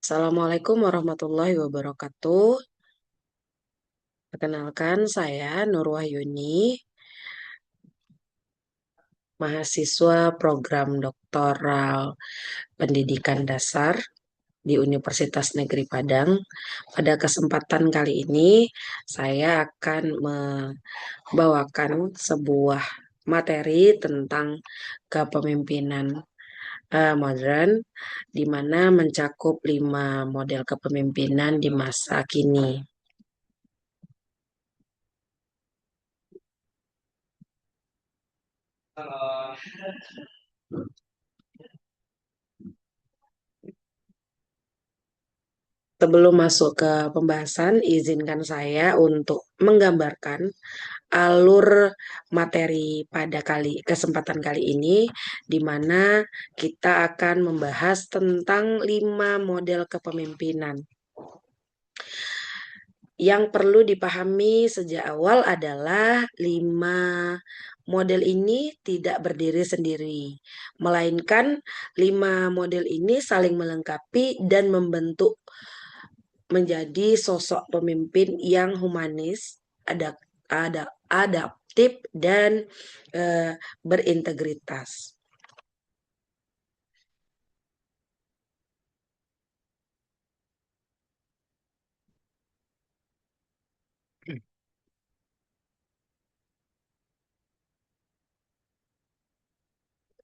Assalamualaikum warahmatullahi wabarakatuh. Perkenalkan, saya Nur Wahyuni, mahasiswa program doktoral pendidikan dasar di Universitas Negeri Padang. Pada kesempatan kali ini, saya akan membawakan sebuah materi tentang kepemimpinan modern, di mana mencakup 5 model kepemimpinan di masa kini. Sebelum masuk ke pembahasan, izinkan saya untuk menggambarkan alur materi pada kesempatan kali ini, di mana kita akan membahas tentang 5 model kepemimpinan. Yang perlu dipahami sejak awal adalah 5 model ini tidak berdiri sendiri, melainkan 5 model ini saling melengkapi dan membentuk menjadi sosok pemimpin yang humanis, adaptif, dan berintegritas.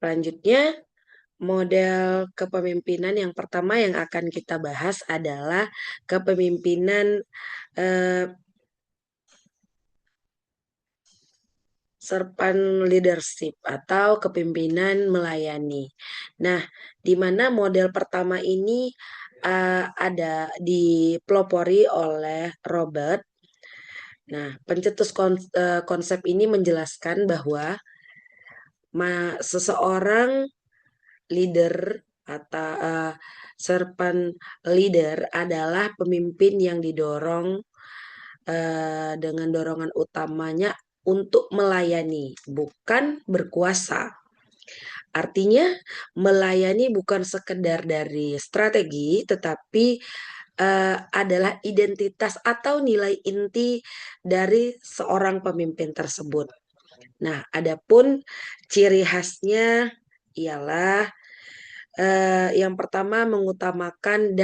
Selanjutnya, model kepemimpinan yang pertama yang akan kita bahas adalah kepemimpinan eh, servant leadership atau kepemimpinan melayani. Nah, di mana model pertama ini ada dipelopori oleh Robert. Nah, pencetus konsep ini menjelaskan bahwa seseorang leader atau servant leader adalah pemimpin yang didorong dengan dorongan utamanya untuk melayani, bukan berkuasa. Artinya, melayani bukan sekedar dari strategi, tetapi adalah identitas atau nilai inti dari seorang pemimpin tersebut. Nah, adapun ciri khasnya ialah yang pertama mengutamakan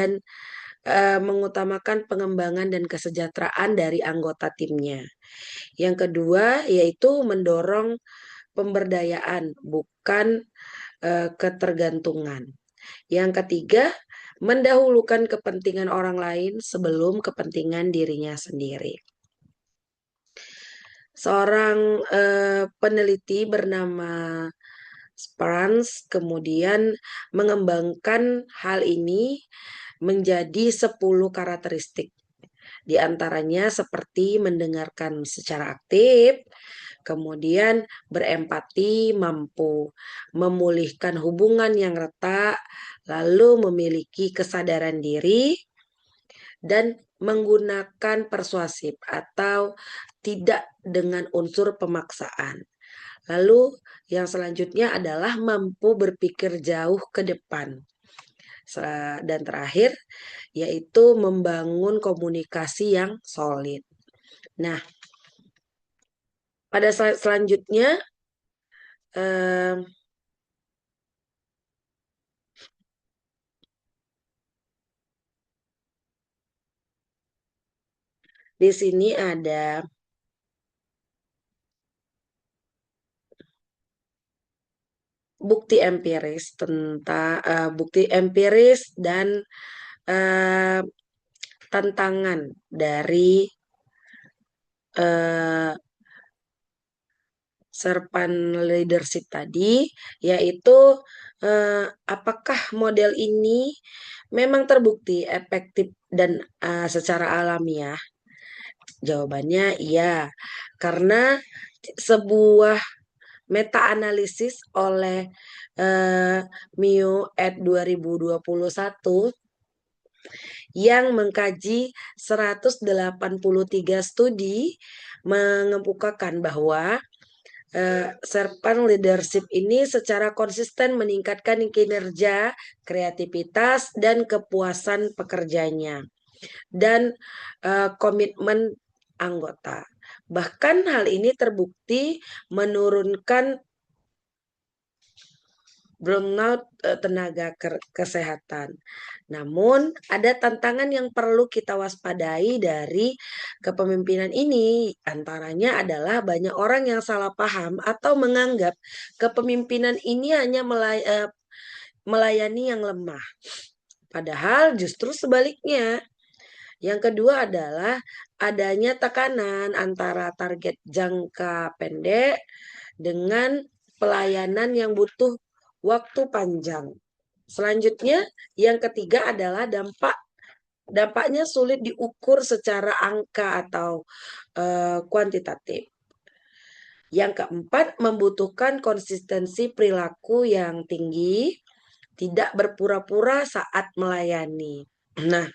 pengembangan dan kesejahteraan dari anggota timnya. Yang kedua yaitu mendorong pemberdayaan, bukan ketergantungan. Yang ketiga, mendahulukan kepentingan orang lain sebelum kepentingan dirinya sendiri. Seorang peneliti bernama Sprans kemudian mengembangkan hal ini menjadi 10 karakteristik. Di antaranya seperti mendengarkan secara aktif, kemudian berempati, mampu memulihkan hubungan yang retak, lalu memiliki kesadaran diri, dan menggunakan persuasif atau tidak dengan unsur pemaksaan. Lalu yang selanjutnya adalah mampu berpikir jauh ke depan. Dan terakhir yaitu membangun komunikasi yang solid. Nah, pada slide selanjutnya eh, di sini ada bukti empiris dan eh, tantangan dari eh, servant leadership tadi, yaitu apakah model ini memang terbukti efektif dan secara alamiah? Jawabannya iya, karena sebuah meta-analisis oleh Mio et 2021 yang mengkaji 183 studi mengemukakan bahwa Serpent leadership ini secara konsisten meningkatkan kinerja, kreativitas, dan kepuasan pekerjanya, dan komitmen anggota. Bahkan hal ini terbukti menurunkan burnout tenaga kesehatan. Namun, ada tantangan yang perlu kita waspadai dari kepemimpinan ini. Antaranya adalah banyak orang yang salah paham atau menganggap kepemimpinan ini hanya melayani yang lemah. Padahal justru sebaliknya. Yang kedua adalah adanya tekanan antara target jangka pendek dengan pelayanan yang butuh waktu panjang. Selanjutnya, yang ketiga adalah dampaknya sulit diukur secara angka atau kuantitatif. Yang keempat, membutuhkan konsistensi perilaku yang tinggi, tidak berpura-pura saat melayani. Nah,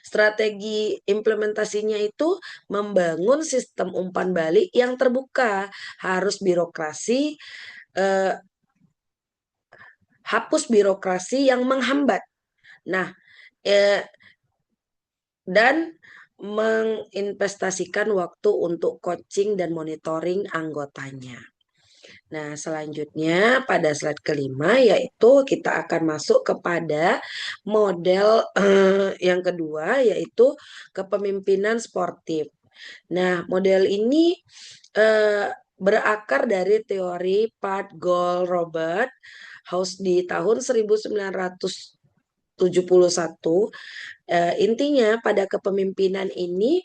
strategi implementasinya itu membangun sistem umpan balik yang terbuka, harus birokrasi, hapus birokrasi yang menghambat. Nah, dan menginvestasikan waktu untuk coaching dan monitoring anggotanya. Nah, selanjutnya pada slide kelima yaitu kita akan masuk kepada model yang kedua yaitu kepemimpinan sportif. Nah, model ini berakar dari teori Pat Gould Robert House di tahun 1971. Intinya pada kepemimpinan ini,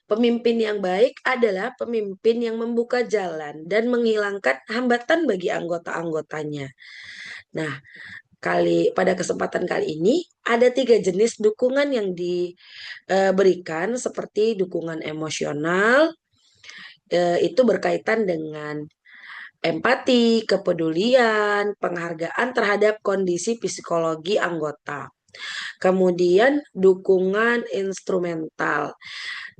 pemimpin yang baik adalah pemimpin yang membuka jalan dan menghilangkan hambatan bagi anggota-anggotanya. Nah, pada kesempatan kali ini ada 3 jenis dukungan yang diberikan seperti dukungan emosional, itu berkaitan dengan empati, kepedulian, penghargaan terhadap kondisi psikologi anggota. Kemudian dukungan instrumental.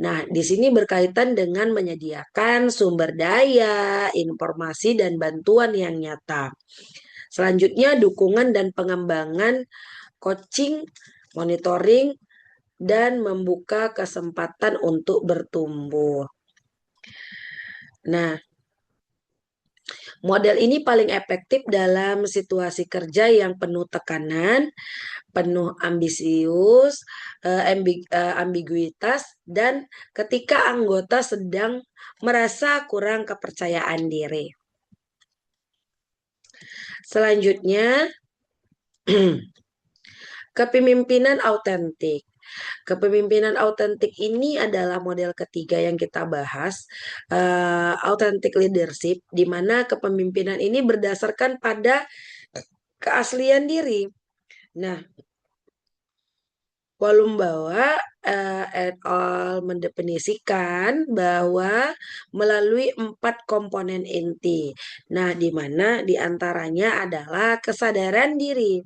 Nah, di sini berkaitan dengan menyediakan sumber daya, informasi, dan bantuan yang nyata. Selanjutnya, dukungan dan pengembangan coaching, monitoring, dan membuka kesempatan untuk bertumbuh. Nah, model ini paling efektif dalam situasi kerja yang penuh tekanan, penuh ambiguitas, dan ketika anggota sedang merasa kurang kepercayaan diri. Selanjutnya, kepemimpinan autentik. Kepemimpinan autentik ini adalah model ketiga yang kita bahas, authentic leadership, di mana kepemimpinan ini berdasarkan pada keaslian diri. Nah, Walumbawa et al. Mendefinisikan bahwa melalui 4 komponen inti. Nah, di mana diantaranya adalah kesadaran diri.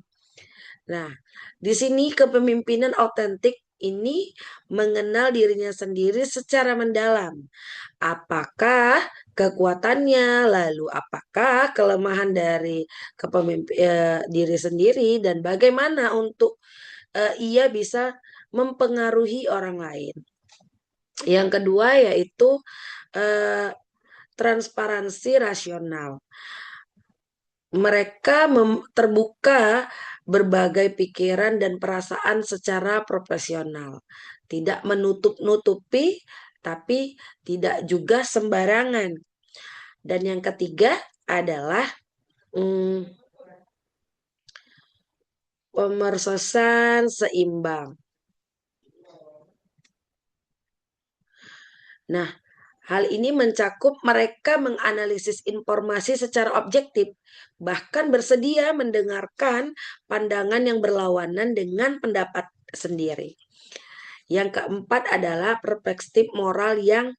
Nah, di sini kepemimpinan autentik ini mengenal dirinya sendiri secara mendalam. Apakah kekuatannya, lalu apakah kelemahan dari diri sendiri, dan bagaimana untuk ia bisa mempengaruhi orang lain. Yang kedua yaitu transparansi rasional. Mereka terbuka berbagai pikiran dan perasaan secara profesional. Tidak menutup-nutupi, tapi tidak juga sembarangan. Dan yang ketiga adalah pemerkosaan seimbang. Nah, hal ini mencakup mereka menganalisis informasi secara objektif, bahkan bersedia mendengarkan pandangan yang berlawanan dengan pendapat sendiri. Yang keempat adalah perspektif moral yang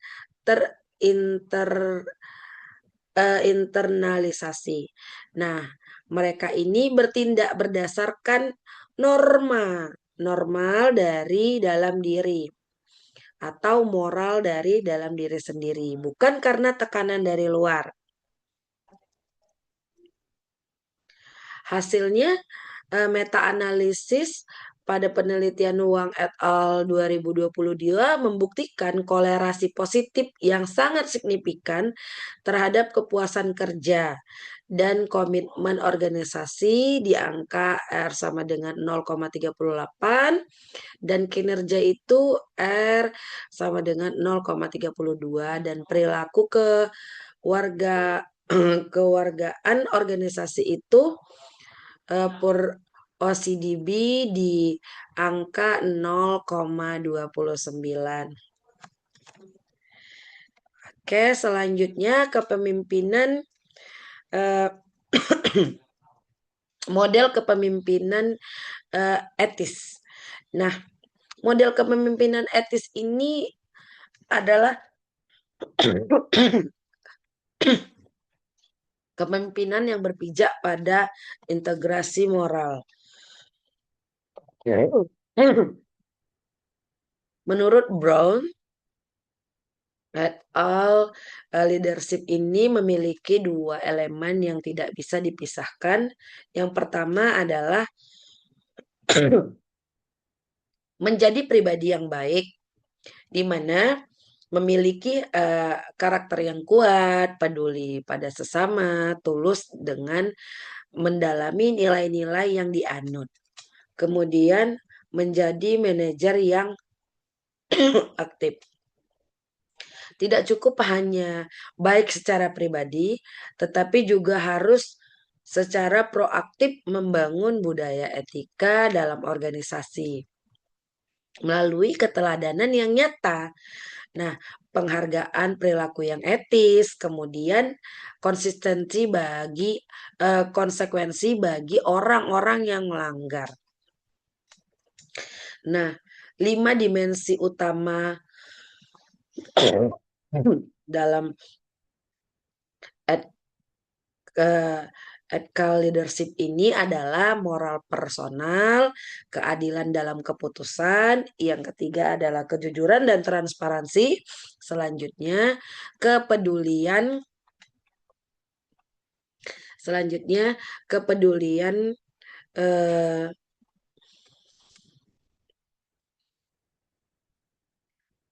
internalisasi. Nah, mereka ini bertindak berdasarkan norma dari dalam diri. atau moral dari dalam diri sendiri, bukan karena tekanan dari luar. Hasilnya meta-analisis pada penelitian Wang et al. 2022 membuktikan kolerasi positif yang sangat signifikan terhadap kepuasan kerja dan komitmen organisasi di angka R sama dengan 0,38 dan kinerja itu R sama dengan 0,32 dan perilaku warga kewargaan organisasi itu per OCDB di angka 0,29. Oke, selanjutnya kepemimpinan model kepemimpinan etis. Nah, model kepemimpinan etis ini adalah kepemimpinan yang berpijak pada integrasi moral. Menurut Brown et al, leadership ini memiliki dua elemen yang tidak bisa dipisahkan. Yang pertama adalah menjadi pribadi yang baik, di mana memiliki karakter yang kuat, peduli pada sesama, tulus dengan mendalami nilai-nilai yang dianut. Kemudian menjadi manajer yang aktif. Tidak cukup hanya baik secara pribadi, tetapi juga harus secara proaktif membangun budaya etika dalam organisasi melalui keteladanan yang nyata. Nah, penghargaan perilaku yang etis, kemudian konsekuensi bagi orang-orang yang melanggar. Nah, 5 dimensi utama dalam ethical leadership ini adalah moral personal, keadilan dalam keputusan, yang ketiga adalah kejujuran dan transparansi, selanjutnya kepedulian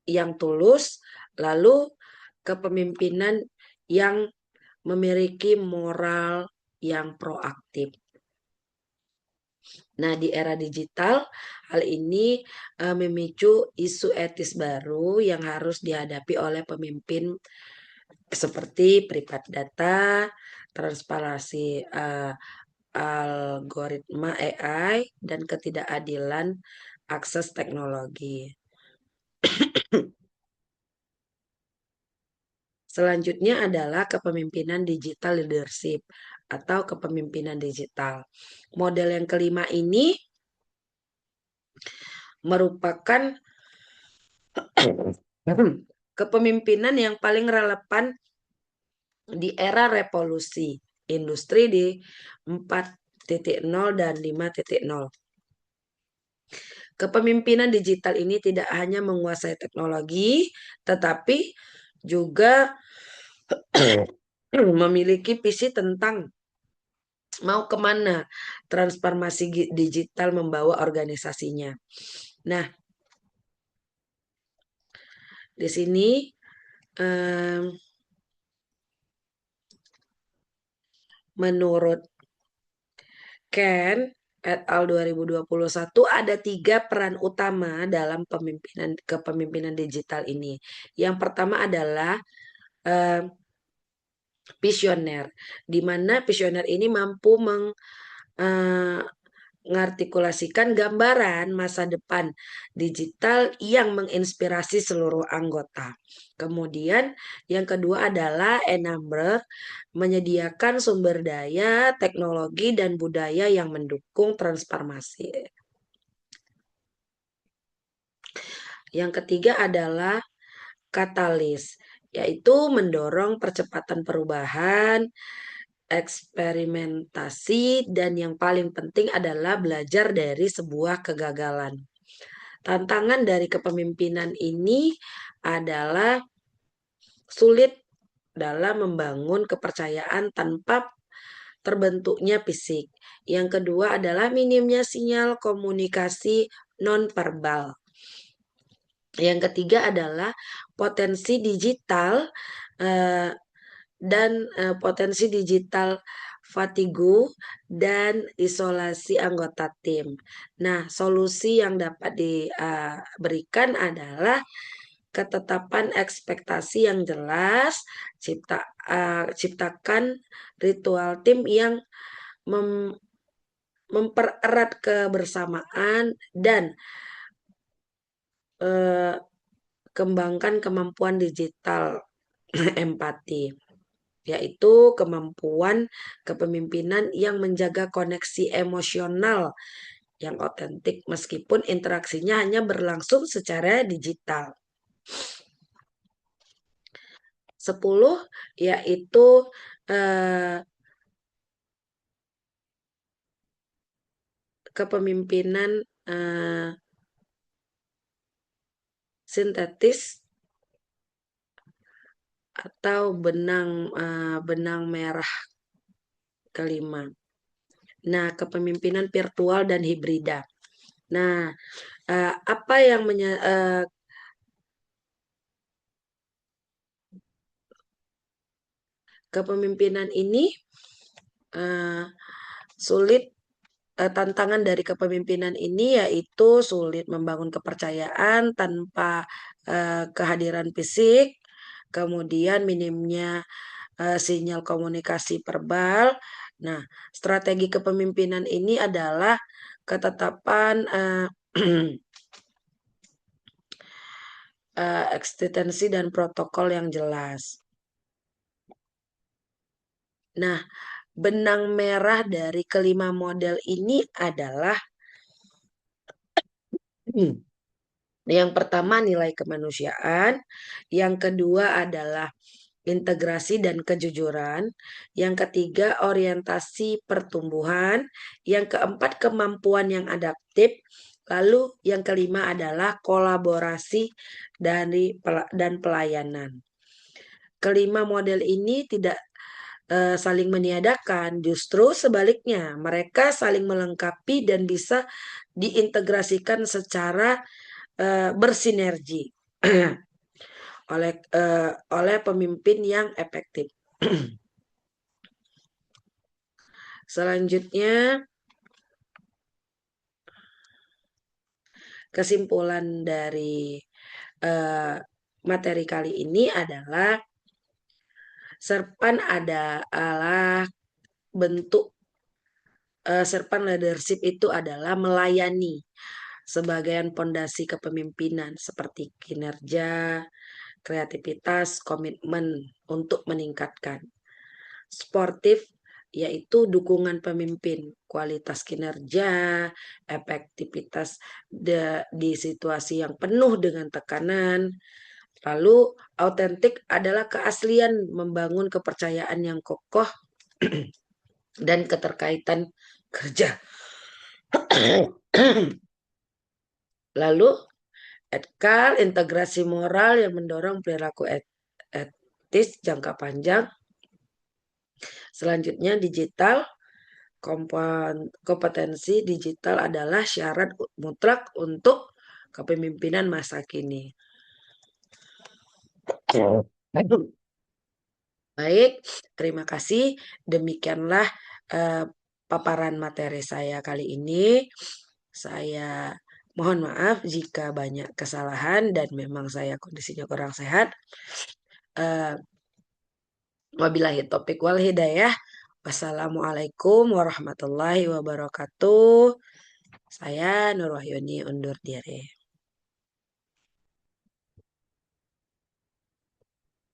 yang tulus, lalu kepemimpinan yang memiliki moral yang proaktif. Nah, di era digital, hal ini memicu isu etis baru yang harus dihadapi oleh pemimpin seperti private data, transparansi algoritma AI, dan ketidakadilan akses teknologi. Selanjutnya adalah kepemimpinan digital leadership atau kepemimpinan digital. Model yang kelima ini merupakan kepemimpinan yang paling relevan di era revolusi industri di 4.0 dan 5.0. Kepemimpinan digital ini tidak hanya menguasai teknologi, tetapi juga memiliki visi tentang mau kemana transformasi digital membawa organisasinya. Nah, di sini menurut Ken et al. 2021 ada 3 peran utama dalam kepemimpinan digital ini. Yang pertama adalah visioner, di mana visioner ini mampu mengartikulasikan gambaran masa depan digital yang menginspirasi seluruh anggota. Kemudian yang kedua adalah enabler, menyediakan sumber daya, teknologi, dan budaya yang mendukung transformasi. Yang ketiga adalah katalis, yaitu mendorong percepatan perubahan, eksperimentasi, dan yang paling penting adalah belajar dari sebuah kegagalan. Tantangan dari kepemimpinan ini adalah sulit dalam membangun kepercayaan tanpa terbentuknya fisik. Yang kedua adalah minimnya sinyal komunikasi nonverbal. Yang ketiga adalah potensi digital eh, potensi digital fatigue dan isolasi anggota tim. Nah, solusi yang dapat diberikan adalah ketetapan ekspektasi yang jelas, ciptakan ritual tim yang mempererat kebersamaan dan eh, kembangkan kemampuan digital empati, yaitu kemampuan kepemimpinan yang menjaga koneksi emosional yang otentik meskipun interaksinya hanya berlangsung secara digital. 10 yaitu kepemimpinan sintetis atau benang merah kelima. Nah, kepemimpinan virtual dan hibrida. Nah, apa yang kepemimpinan ini sulit. Tantangan dari kepemimpinan ini yaitu sulit membangun kepercayaan tanpa kehadiran fisik, kemudian minimnya sinyal komunikasi verbal. Nah, strategi kepemimpinan ini adalah ketetapan eksistensi dan protokol yang jelas. Nah, benang merah dari kelima model ini adalah yang pertama nilai kemanusiaan, yang kedua adalah integrasi dan kejujuran, yang ketiga orientasi pertumbuhan, yang keempat kemampuan yang adaptif, lalu yang kelima adalah kolaborasi dan pelayanan. Kelima model ini tidak saling meniadakan, justru sebaliknya mereka saling melengkapi dan bisa diintegrasikan secara bersinergi oleh pemimpin yang efektif. Selanjutnya, kesimpulan dari materi kali ini adalah bentuk serpent leadership itu adalah melayani sebagian pondasi kepemimpinan seperti kinerja, kreativitas, komitmen untuk meningkatkan. Sportif yaitu dukungan pemimpin, kualitas kinerja, efektivitas di situasi yang penuh dengan tekanan. Lalu autentik adalah keaslian membangun kepercayaan yang kokoh dan keterkaitan kerja. Lalu etkal, integrasi moral yang mendorong perilaku etis jangka panjang. Selanjutnya digital, kompetensi digital adalah syarat mutlak untuk kepemimpinan masa kini. Baik, terima kasih. Demikianlah paparan materi saya kali ini. Saya mohon maaf jika banyak kesalahan dan memang saya kondisinya kurang sehat. Wabillahi taufiq wal hidayah. Wassalamualaikum warahmatullahi wabarakatuh. Saya Nur Wahyuni undur diri.